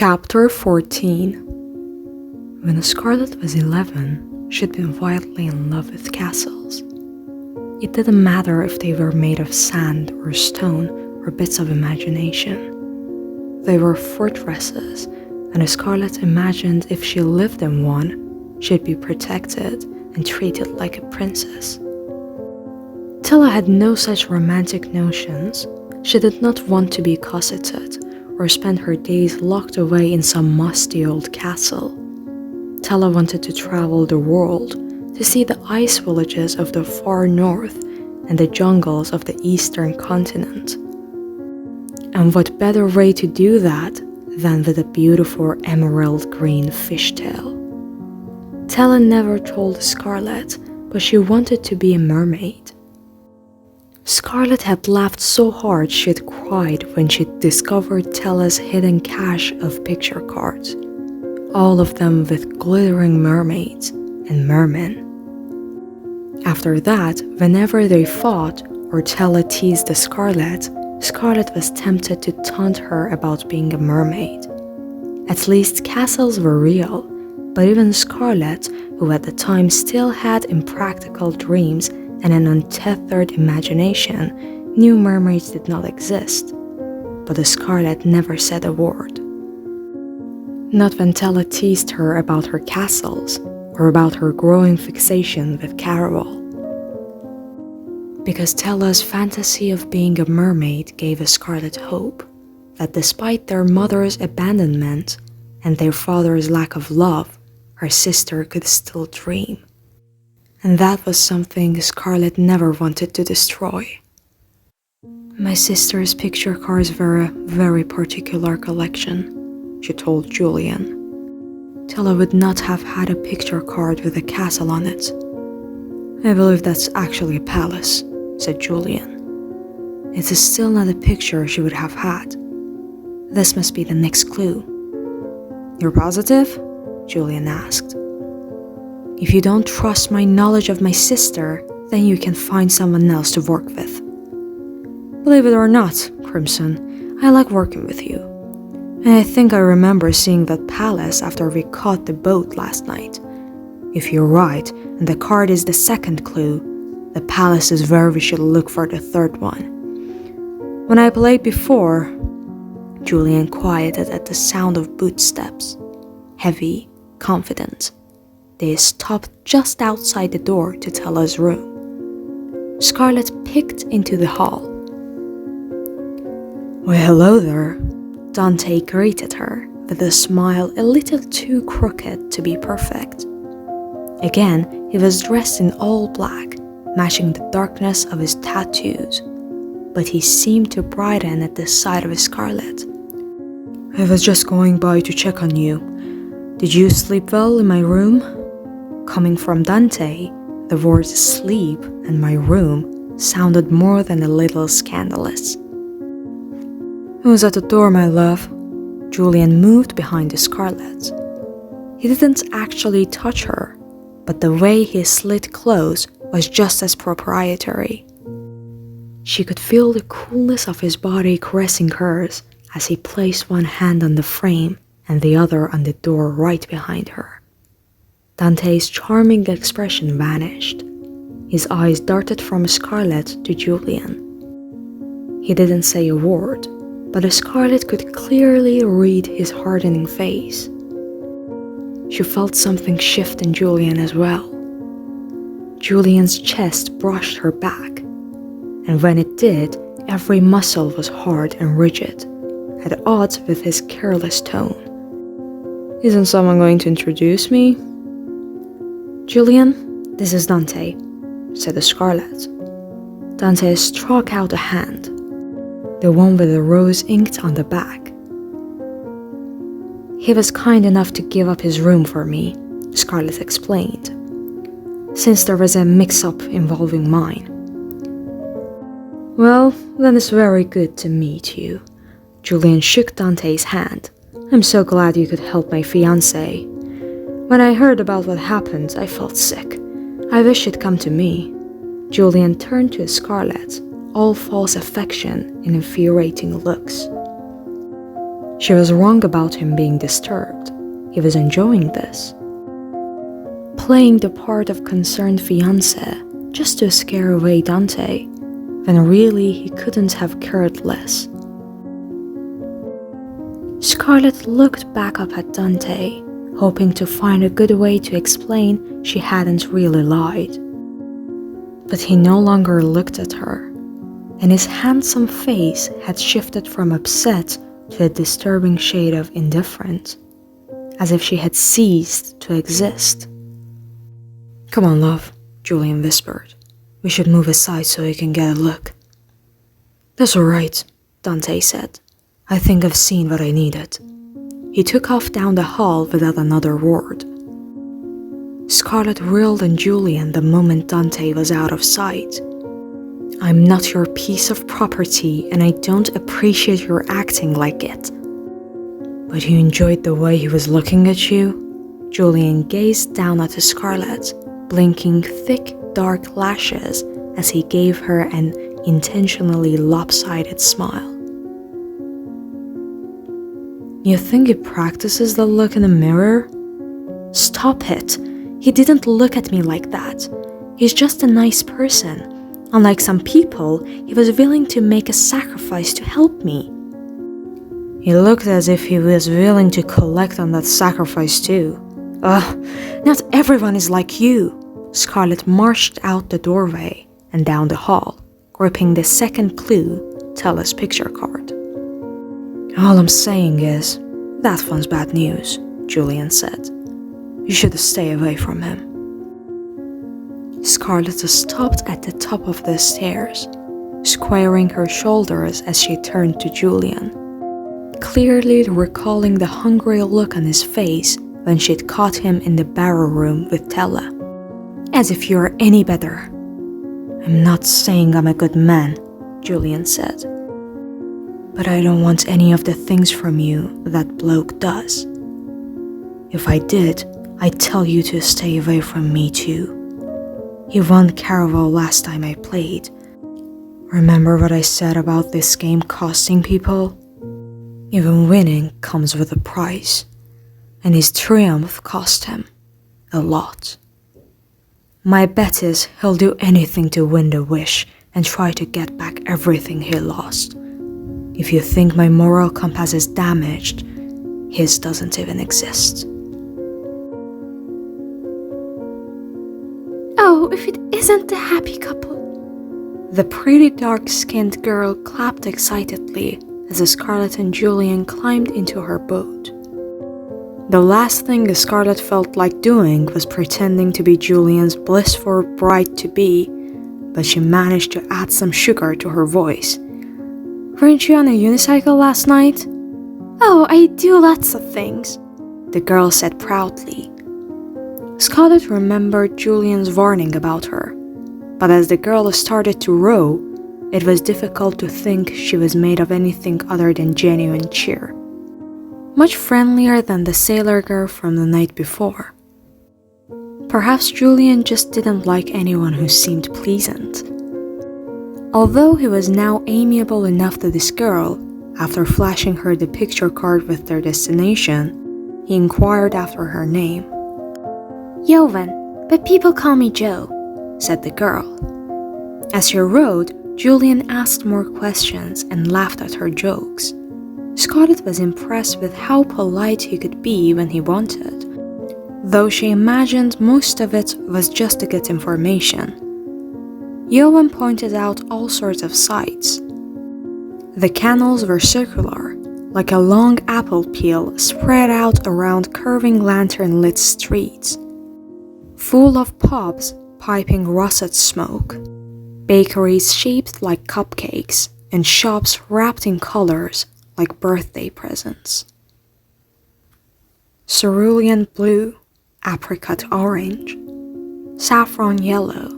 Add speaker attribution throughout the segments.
Speaker 1: Chapter 14. When Scarlett was 11, she'd been wildly in love with castles. It didn't matter if they were made of sand or stone or bits of imagination. They were fortresses, and Scarlett imagined if she lived in one, she'd be protected and treated like a princess. Tella had no such romantic notions. She did not want to be cosseted or spend her days locked away in some musty old castle. Tella wanted to travel the world, to see the ice villages of the far north and the jungles of the eastern continent. And what better way to do that than with a beautiful emerald green fishtail? Tella never told Scarlett, but she wanted to be a mermaid. Scarlett had laughed so hard she'd cried when she'd discovered Tella's hidden cache of picture cards, all of them with glittering mermaids and mermen. After that, whenever they fought or Tella teased Scarlett was tempted to taunt her about being a mermaid. At least castles were real, but even Scarlett, who at the time still had impractical dreams and an untethered imagination, knew mermaids did not exist. But Scarlett never said a word. Not when Tella teased her about her castles or about her growing fixation with Caraval. Because Tella's fantasy of being a mermaid gave Scarlett hope that despite their mother's abandonment and their father's lack of love, her sister could still dream. And that was something Scarlett never wanted to destroy. My sister's picture cards were a very particular collection, she told Julian. Tella would not have had a picture card with a castle on it. I believe that's actually a palace, said Julian. It is still not a picture she would have had. This must be the next clue. You're positive? Julian asked. If you don't trust my knowledge of my sister, then you can find someone else to work with. Believe it or not, Crimson, I like working with you. And I think I remember seeing that palace after we caught the boat last night. If you're right, and the card is the second clue, the palace is where we should look for the third one. When I played before, Julian quieted at the sound of footsteps. Heavy, confident. They stopped just outside the door to Tella's room. Scarlett peeked into the hall. Well, hello there, Dante greeted her with a smile a little too crooked to be perfect. Again, he was dressed in all black, matching the darkness of his tattoos, but he seemed to brighten at the sight of Scarlett. I was just going by to check on you. Did you sleep well in my room? Coming from Dante, the words sleep and my room sounded more than a little scandalous. Who's at the door, my love? Julian moved behind Scarlett. He didn't actually touch her, but the way he slid close was just as proprietary. She could feel the coolness of his body caressing hers as he placed one hand on the frame and the other on the door right behind her. Dante's charming expression vanished. His eyes darted from Scarlett to Julian. He didn't say a word, but Scarlett could clearly read his hardening face. She felt something shift in Julian as well. Julian's chest brushed her back, and when it did, every muscle was hard and rigid, at odds with his careless tone. Isn't someone going to introduce me? Julian, this is Dante, said Scarlett. Dante struck out a hand, the one with the rose inked on the back. He was kind enough to give up his room for me, Scarlett explained, since there was a mix-up involving mine. Well, then it's very good to meet you. Julian shook Dante's hand. I'm so glad you could help my fiancé. When I heard about what happened, I felt sick. I wish you'd come to me. Julian turned to Scarlett, all false affection and infuriating looks. She was wrong about him being disturbed. He was enjoying this. Playing the part of concerned fiancé just to scare away Dante, when really he couldn't have cared less. Scarlett looked back up at Dante, hoping to find a good way to explain she hadn't really lied. But he no longer looked at her, and his handsome face had shifted from upset to a disturbing shade of indifferent, as if she had ceased to exist. "Come on, love," Julian whispered. "We should move aside so you can get a look." "That's all right," Dante said. "I think I've seen what I needed." He took off down the hall without another word. Scarlett reeled on Julian the moment Dante was out of sight. "I'm not your piece of property, and I don't appreciate your acting like it." "But you enjoyed the way he was looking at you?" Julian gazed down at Scarlett, blinking thick, dark lashes as he gave her an intentionally lopsided smile. "You think he practices the look in the mirror?" "Stop it. He didn't look at me like that. He's just a nice person. Unlike some people, he was willing to make a sacrifice to help me." "He looked as if he was willing to collect on that sacrifice too." "Ugh, not everyone is like you." Scarlett marched out the doorway and down the hall, gripping the second clue, Tella's picture card. "All I'm saying is, that one's bad news," Julian said. "You should stay away from him." Scarlett stopped at the top of the stairs, squaring her shoulders as she turned to Julian, clearly recalling the hungry look on his face when she'd caught him in the barrel room with Tella. "As if you're any better." "I'm not saying I'm a good man," Julian said. "But I don't want any of the things from you that bloke does. If I did, I'd tell you to stay away from me too. He won CARAVAL last time I played. Remember what I said about this game costing people? Even winning comes with a price, and his triumph cost him a lot. My bet is he'll do anything to win the wish and try to get back everything he lost. If you think my moral compass is damaged, his doesn't even exist."
Speaker 2: "Oh, if it isn't the happy couple."
Speaker 1: The pretty dark-skinned girl clapped excitedly as Scarlett and Julian climbed into her boat. The last thing Scarlett felt like doing was pretending to be Julian's blissful bride-to-be, but she managed to add some sugar to her voice. "Weren't you on a unicycle last night?"
Speaker 2: "Oh, I do lots of things,"
Speaker 1: the girl said proudly. Scarlett remembered Julian's warning about her, but as the girl started to row, it was difficult to think she was made of anything other than genuine cheer. Much friendlier than the sailor girl from the night before. Perhaps Julian just didn't like anyone who seemed pleasant. Although he was now amiable enough to this girl, after flashing her the picture card with their destination, he inquired after her name.
Speaker 2: "Jovan, but people call me Joe,"
Speaker 1: said the girl. As she rowed, Julian asked more questions and laughed at her jokes. Scarlett was impressed with how polite he could be when he wanted, though she imagined most of it was just to get information. Jovan pointed out all sorts of sights. The canals were circular, like a long apple peel spread out around curving lantern-lit streets, full of pubs piping russet smoke, bakeries shaped like cupcakes, and shops wrapped in colors like birthday presents. Cerulean blue, apricot orange, saffron yellow,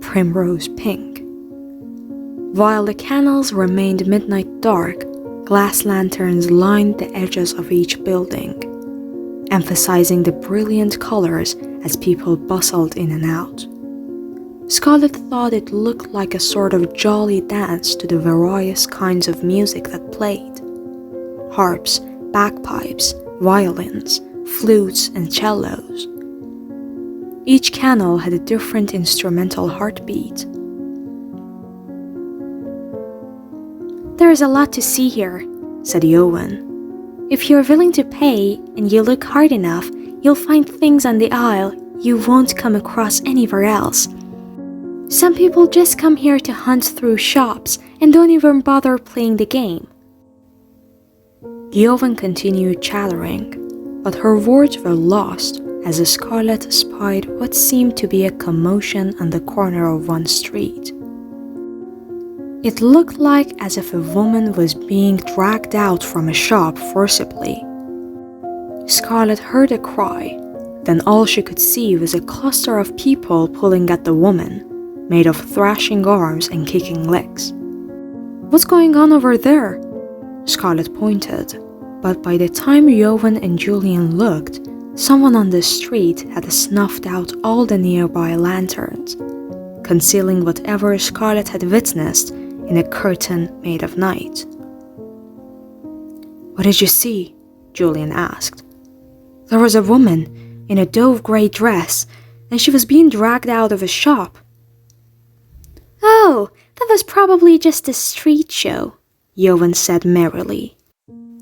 Speaker 1: primrose pink. While the canals remained midnight dark, glass lanterns lined the edges of each building, emphasizing the brilliant colors as people bustled in and out. Scarlett thought it looked like a sort of jolly dance to the various kinds of music that played. Harps, bagpipes, violins, flutes, and cellos. Each canal had a different instrumental heartbeat.
Speaker 2: There's a lot to see here,
Speaker 1: said Yowen.
Speaker 2: If you're willing to pay and you look hard enough, you'll find things on the aisle you won't come across anywhere else. Some people just come here to hunt through shops and don't even bother playing the game.
Speaker 1: Yowen continued chattering, but her words were lost as Scarlett spied what seemed to be a commotion on the corner of one street. It looked like as if a woman was being dragged out from a shop forcibly. Scarlett heard a cry, then all she could see was a cluster of people pulling at the woman, made of thrashing arms and kicking legs. "What's going on over there?" Scarlett pointed, but by the time Yowen and Julian looked, someone on the street had snuffed out all the nearby lanterns, concealing whatever Scarlett had witnessed in a curtain made of night. "What did you see?" Julian asked. "There was a woman in a dove-gray dress, and she was being dragged out of a shop."
Speaker 2: "Oh, that was probably just a street show,"
Speaker 1: Yowen said merrily.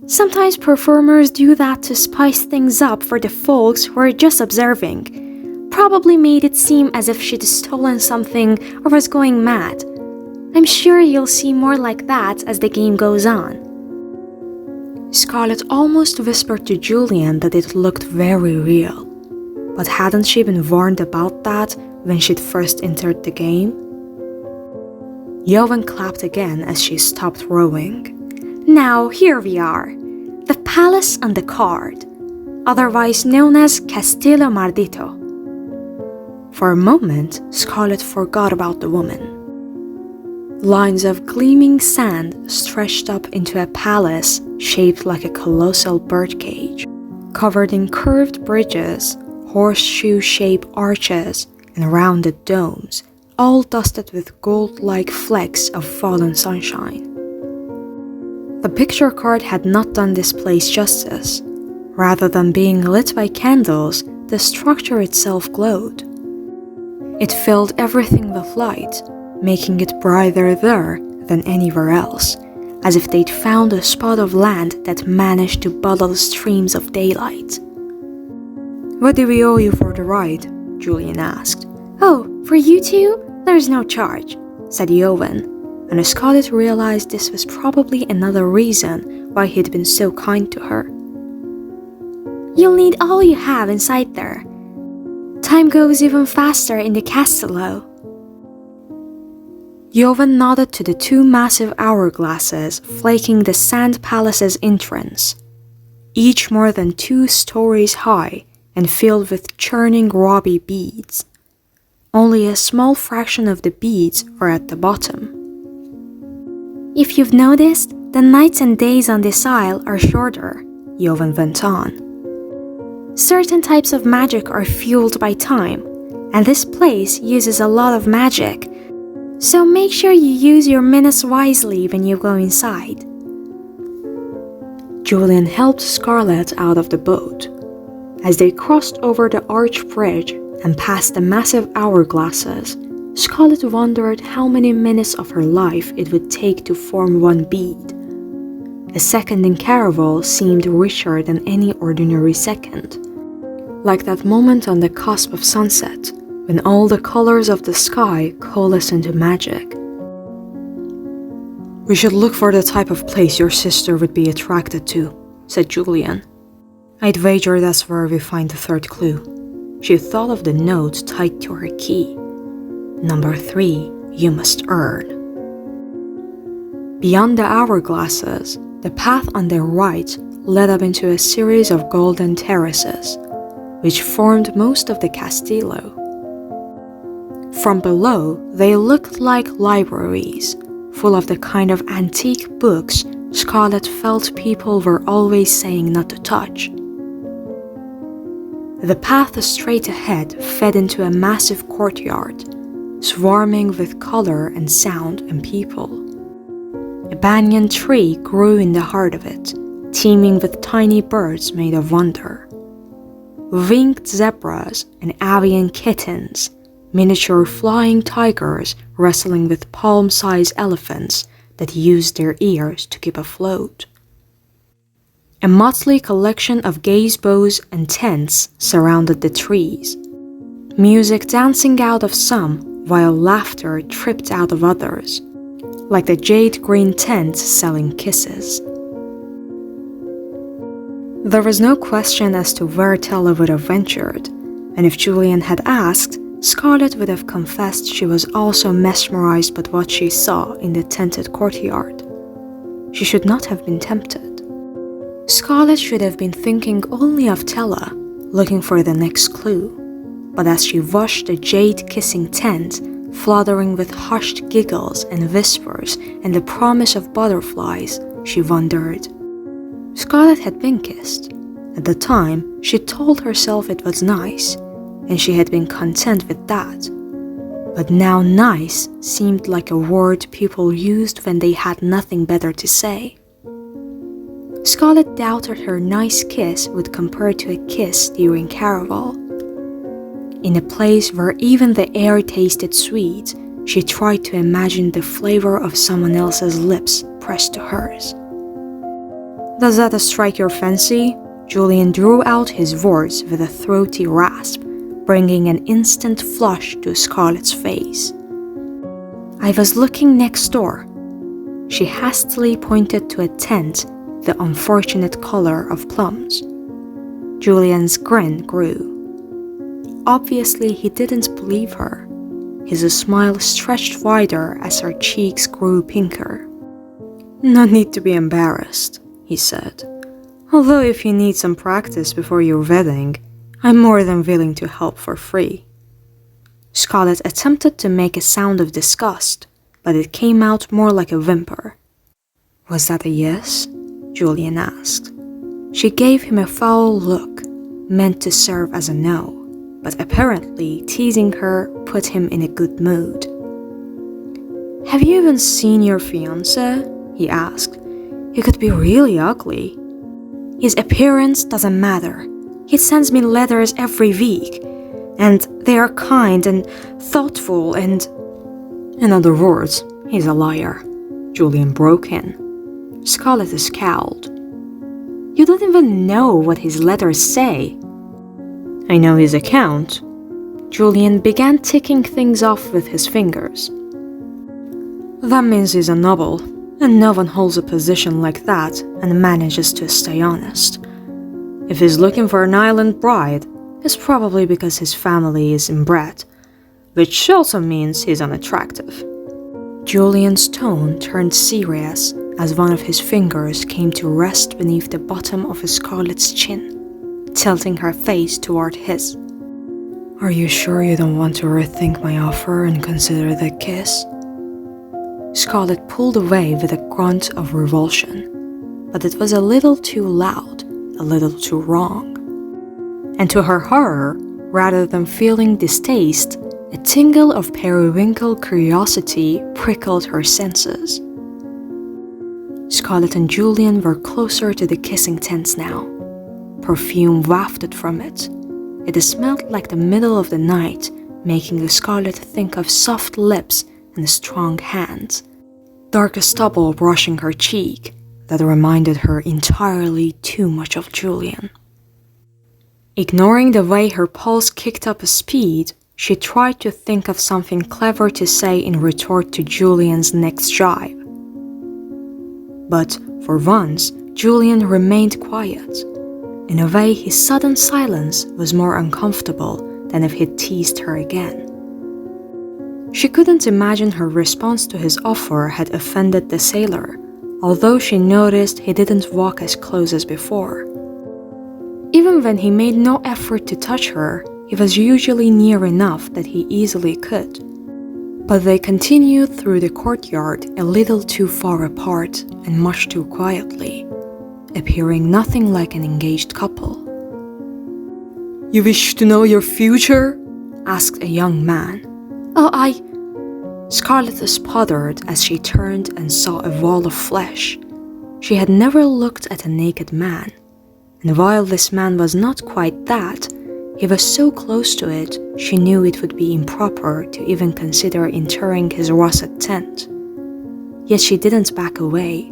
Speaker 2: "Sometimes performers do that to spice things up for the folks who are just observing. Probably made it seem as if she'd stolen something or was going mad. I'm sure you'll see more like that as the game goes on."
Speaker 1: Scarlett almost whispered to Julian that it looked very real. But hadn't she been warned about that when she'd first entered the game? Yowen clapped again as she stopped rowing.
Speaker 2: "Now here we are. The Palace on the Card, otherwise known as Castillo Mardito."
Speaker 1: For a moment, Scarlett forgot about the woman. Lines of gleaming sand stretched up into a palace shaped like a colossal birdcage, covered in curved bridges, horseshoe-shaped arches, and rounded domes, all dusted with gold-like flecks of fallen sunshine. The picture card had not done this place justice. Rather than being lit by candles, the structure itself glowed. It filled everything with light, making it brighter there than anywhere else, as if they'd found a spot of land that managed to bottle streams of daylight. "What do we owe you for the ride?" Julian asked.
Speaker 2: "Oh, for you two, there's no charge,"
Speaker 1: said Yowen, and Scarlett realized this was probably another reason why he'd been so kind to her.
Speaker 2: "You'll need all you have inside there. Time goes even faster in the Castello."
Speaker 1: Yowen nodded to the two massive hourglasses flanking the Sand Palace's entrance, each more than 2 stories high and filled with churning ruby beads. Only a small fraction of the beads were at the bottom.
Speaker 2: "If you've noticed, the nights and days on this isle are shorter,"
Speaker 1: Yowen went on.
Speaker 2: "Certain types of magic are fueled by time, and this place uses a lot of magic. So make sure you use your minutes wisely when you go inside."
Speaker 1: Julian helped Scarlett out of the boat. As they crossed over the arch bridge and past the massive hourglasses, Scarlett wondered how many minutes of her life it would take to form one bead. A second in Caraval seemed richer than any ordinary second, like that moment on the cusp of sunset, when all the colors of the sky coalesce into magic. "We should look for the type of place your sister would be attracted to," said Julian. "I'd wager that's where we find the third clue." She thought of the note tied to her key. "Number 3, you must earn." Beyond the hourglasses, the path on their right led up into a series of golden terraces, which formed most of the Castillo. From below, they looked like libraries, full of the kind of antique books Scarlett felt people were always saying not to touch. The path straight ahead fed into a massive courtyard, swarming with color and sound and people. A banyan tree grew in the heart of it, teeming with tiny birds made of wonder. Winged zebras and avian kittens, miniature flying tigers wrestling with palm-sized elephants that used their ears to keep afloat. A motley collection of gazebos and tents surrounded the trees, music dancing out of some while laughter tripped out of others, like the jade-green tent selling kisses. There was no question as to where Tella would have ventured, and if Julian had asked, Scarlett would have confessed she was also mesmerized by what she saw in the tented courtyard. She should not have been tempted. Scarlett should have been thinking only of Tella, looking for the next clue. But as she watched the jade-kissing tent, fluttering with hushed giggles and whispers and the promise of butterflies, she wondered. Scarlett had been kissed. At the time, she told herself it was nice, and she had been content with that. But now nice seemed like a word people used when they had nothing better to say. Scarlett doubted her nice kiss would compare to a kiss during CARAVAL. In a place where even the air tasted sweet, she tried to imagine the flavor of someone else's lips pressed to hers. "Does that strike your fancy?" Julian drew out his words with a throaty rasp, bringing an instant flush to Scarlett's face. "I was looking next door." She hastily pointed to a tent, the unfortunate color of plums. Julian's grin grew. Obviously, he didn't believe her. His smile stretched wider as her cheeks grew pinker. "No need to be embarrassed," he said. "Although if you need some practice before your wedding, I'm more than willing to help for free." Scarlett attempted to make a sound of disgust, but it came out more like a whimper. "Was that a yes?" Julian asked. She gave him a foul look, meant to serve as a no, but apparently teasing her put him in a good mood. "Have you even seen your fiancé?" he asked. "He could be really ugly." "His appearance doesn't matter. He sends me letters every week, and they are kind and thoughtful and—" "In other words, he's a liar," Julian broke in. Scarlett scowled. "You don't even know what his letters say." "I know his account." Julian began ticking things off with his fingers. "That means he's a noble, and no one holds a position like that and manages to stay honest. If he's looking for an island bride, it's probably because his family is inbred, which also means he's unattractive." Julian's tone turned serious as one of his fingers came to rest beneath the bottom of Scarlett's chin, tilting her face toward his. "Are you sure you don't want to rethink my offer and consider the kiss?" Scarlett pulled away with a grunt of revulsion, but it was a little too loud, a little too wrong. And to her horror, rather than feeling distaste, a tingle of periwinkle curiosity prickled her senses. Scarlett and Julian were closer to the kissing tents now. Perfume wafted from it. It smelled like the middle of the night, making Scarlett think of soft lips and strong hands. Dark stubble brushing her cheek that reminded her entirely too much of Julian. Ignoring the way her pulse kicked up speed, she tried to think of something clever to say in retort to Julian's next jibe. But, for once, Julian remained quiet. In a way, his sudden silence was more uncomfortable than if he'd teased her again. She couldn't imagine her response to his offer had offended the sailor, although she noticed he didn't walk as close as before. Even when he made no effort to touch her, he was usually near enough that he easily could. But they continued through the courtyard a little too far apart and much too quietly, appearing nothing like an engaged couple. "You wish to know your future?" asked a young man. "Oh, Scarlett sputtered as she turned and saw a wall of flesh. She had never looked at a naked man, and while this man was not quite that, he was so close to it, she knew it would be improper to even consider entering his russet tent. Yet she didn't back away.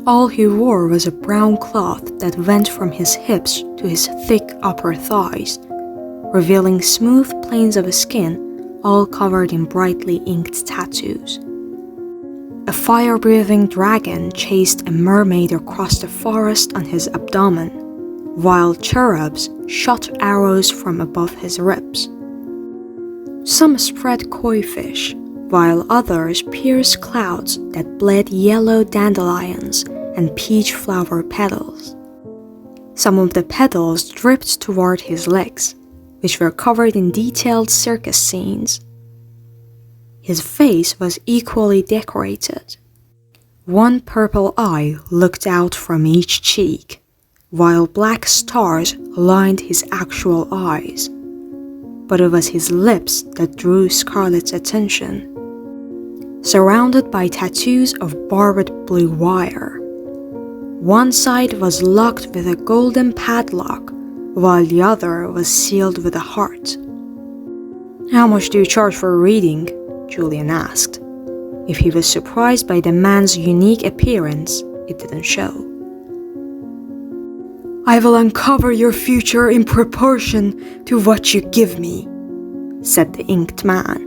Speaker 1: All he wore was a brown cloth that went from his hips to his thick upper thighs, revealing smooth plains of skin all covered in brightly inked tattoos. A fire-breathing dragon chased a mermaid across the forest on his abdomen, while cherubs shot arrows from above his ribs. Some spread koi fish, while others pierced clouds that bled yellow dandelions and peach flower petals. Some of the petals dripped toward his legs, which were covered in detailed circus scenes. His face was equally decorated. One purple eye looked out from each cheek, while black stars lined his actual eyes. But it was his lips that drew Scarlett's attention. Surrounded by tattoos of barbed blue wire. One side was locked with a golden padlock, while the other was sealed with a heart. "How much do you charge for a reading?" Julian asked. If he was surprised by the man's unique appearance, it didn't show. "I will uncover your future in proportion to what you give me," said the inked man.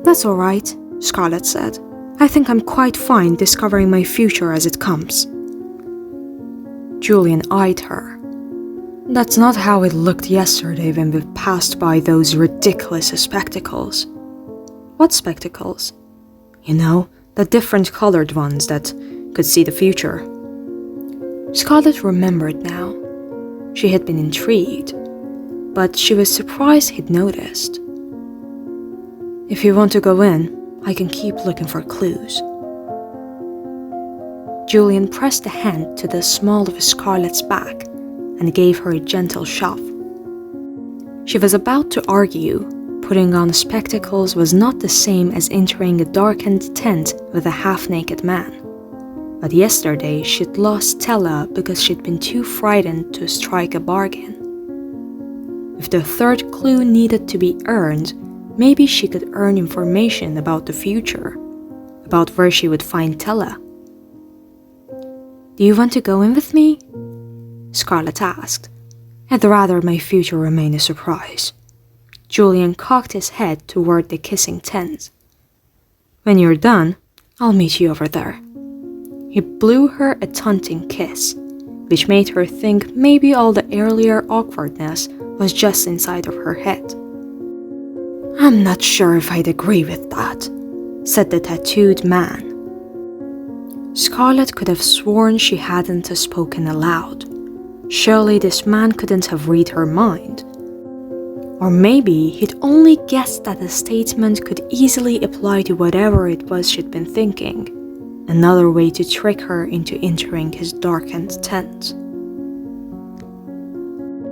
Speaker 1: "That's all right," Scarlett said. "I think I'm quite fine discovering my future as it comes." Julian eyed her. "That's not how it looked yesterday when we passed by those ridiculous spectacles." "What spectacles?" "You know, the different colored ones that could see the future." Scarlett remembered now. She had been intrigued, but she was surprised he'd noticed. "If you want to go in, I can keep looking for clues." Julian pressed a hand to the small of Scarlett's back and gave her a gentle shove. She was about to argue. Putting on spectacles was not the same as entering a darkened tent with a half-naked man. But yesterday she'd lost Stella because she'd been too frightened to strike a bargain. If the third clue needed to be earned, maybe she could earn information about the future, about where she would find Stella. "Do you want to go in with me?" Scarlett asked. "I'd rather my future remain a surprise." Julian cocked his head toward the kissing tent. "When you're done, I'll meet you over there." He blew her a taunting kiss, which made her think maybe all the earlier awkwardness was just inside of her head. "I'm not sure if I'd agree with that," said the tattooed man. Scarlett could have sworn she hadn't spoken aloud. Surely this man couldn't have read her mind. Or maybe he'd only guessed that the statement could easily apply to whatever it was she'd been thinking. Another way to trick her into entering his darkened tent.